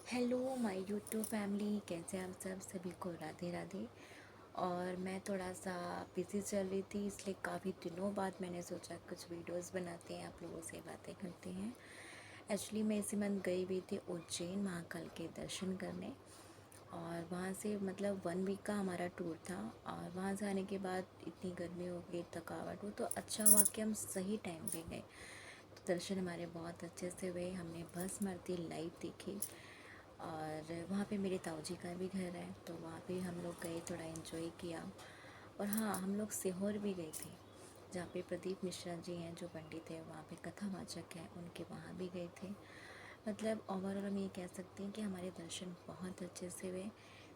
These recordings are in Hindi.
हेलो माय यूट्यूब फैमिली, कैसे आप सब? सभी को राधे राधे। और मैं थोड़ा सा बिज़ी चल रही थी, इसलिए काफ़ी दिनों बाद मैंने सोचा कुछ वीडियोस बनाते हैं, आप लोगों से बातें करते हैं। एक्चुअली मैं इसी मंथ गई हुई थी उज्जैन महाकाल के दर्शन करने। और वहाँ से मतलब 1 वीक का हमारा टूर था। और वहाँ से आने के बाद इतनी गर्मी हो गई, थकावट हो, तो अच्छा हुआ कि हम सही टाइम पे गए। तो दर्शन हमारे बहुत अच्छे से हुए। हमने भस्म आरती लाइव देखी। और वहाँ पे मेरे ताऊ जी का भी घर है, तो वहाँ पे हम लोग गए, थोड़ा एंजॉय किया। और हाँ, हम लोग सीहोर भी गए थे, जहाँ पे प्रदीप मिश्रा जी हैं जो पंडित है, वहाँ पे कथावाचक हैं, उनके वहाँ भी गए थे। मतलब ओवरऑल हम ये कह सकते हैं कि हमारे दर्शन बहुत अच्छे से हुए।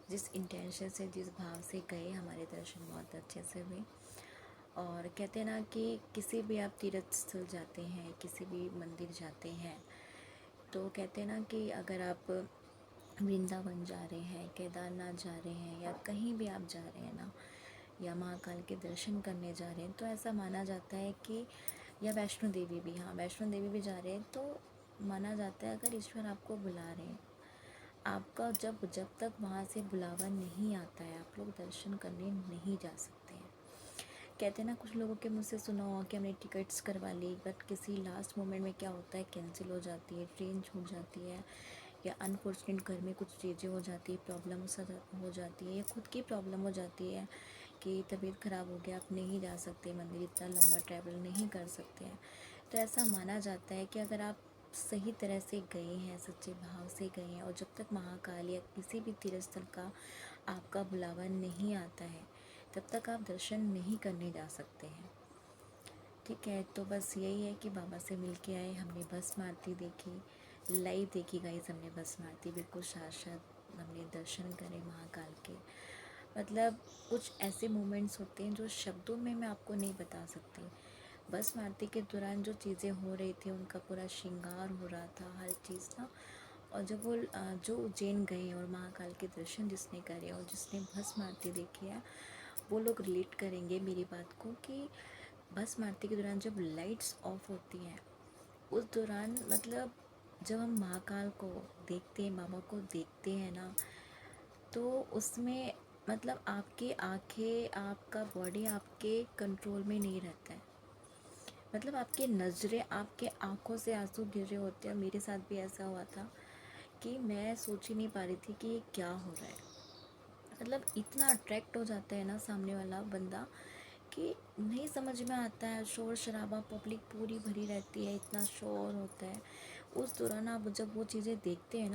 जिस इंटेंशन से, जिस भाव से गए, हमारे दर्शन बहुत अच्छे से हुए। और कहते हैं ना कि किसी भी आप तीर्थ स्थल जाते हैं, किसी भी मंदिर जाते हैं, तो कहते हैं ना कि अगर आप वृंदावन जा रहे हैं, केदारनाथ जा रहे हैं, या कहीं भी आप जा रहे हैं ना, या महाकाल के दर्शन करने जा रहे हैं, तो ऐसा माना जाता है कि, या वैष्णो देवी भी, हाँ वैष्णो देवी भी जा रहे हैं, तो माना जाता है अगर ईश्वर आपको बुला रहे हैं, आपका जब जब तक वहाँ से बुलावा नहीं आता है, आप लोग दर्शन करने नहीं जा सकते हैं। कहते हैं ना, कुछ लोगों के मुझसे सुना होगा कि हमने टिकट्स करवा ली, बट किसी लास्ट मोमेंट में क्या होता है, कैंसिल हो जाती है, ट्रेन छूट जाती है, या अनफॉर्चुनेट घर में कुछ चीज़ें हो जाती है, प्रॉब्लम हो जाती है, या खुद की प्रॉब्लम हो जाती है कि तबीयत ख़राब हो गया, आप नहीं जा सकते मंदिर, इतना लंबा ट्रैवल नहीं कर सकते हैं। तो ऐसा माना जाता है कि अगर आप सही तरह से गए हैं, सच्चे भाव से गए हैं, और जब तक महाकाल या किसी भी तीर्थ स्थल का आपका बुलावा नहीं आता है, तब तक आप दर्शन नहीं करने जा सकते हैं। ठीक है, तो बस यही है कि बाबा से मिल के आए, हमने भस्म आरती देखी, लाइव देखी गाइस, हमने भस्म आरती बिल्कुल साक्षात हमने दर्शन करे महाकाल के। मतलब कुछ ऐसे मोमेंट्स होते हैं जो शब्दों में मैं आपको नहीं बता सकती। भस्म आरती के दौरान जो चीज़ें हो रही थी, उनका पूरा श्रृंगार हो रहा था, हर चीज़ ना। और जब वो जो उज्जैन गए और महाकाल के दर्शन जिसने करे और जिसने भस्म आरती देखी है, वो लोग रिलेट करेंगे मेरी बात को कि भस्म आरती के दौरान जब लाइट्स ऑफ होती हैं, उस दौरान मतलब जब हम महाकाल को देखते हैं, बाबा को देखते हैं ना, तो उसमें मतलब आपकी आंखें, आपका बॉडी आपके कंट्रोल में नहीं रहता है। मतलब आपकी नज़रें, आपके आंखों से आंसू गिर रहे होते हैं। मेरे साथ भी ऐसा हुआ था कि मैं सोच ही नहीं पा रही थी कि ये क्या हो रहा है। मतलब इतना अट्रैक्ट हो जाता है ना सामने वाला बंदा कि नहीं समझ में आता है। शोर शराबा, पब्लिक पूरी भरी रहती है, इतना शोर होता है। उस दौरान आप जब वो चीज़ें देखते हैं ना,